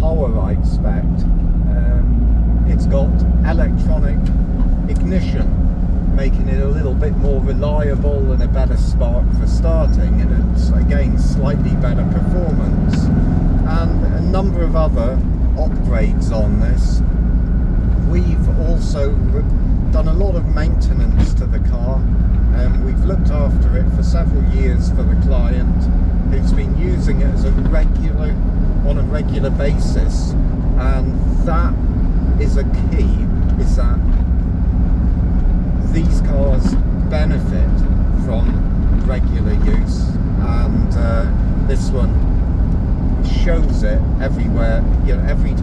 power I expect. It's got electronic ignition, making it a little bit more reliable and a better spark for starting, and it's again slightly better performance, and a number of other upgrades on this. We've also done a lot of maintenance to the car, and we've looked after it for several years for the client who's been using it as on a regular basis, and that is a key, is that these cars benefit from regular use, and this one shows it everywhere. You know, every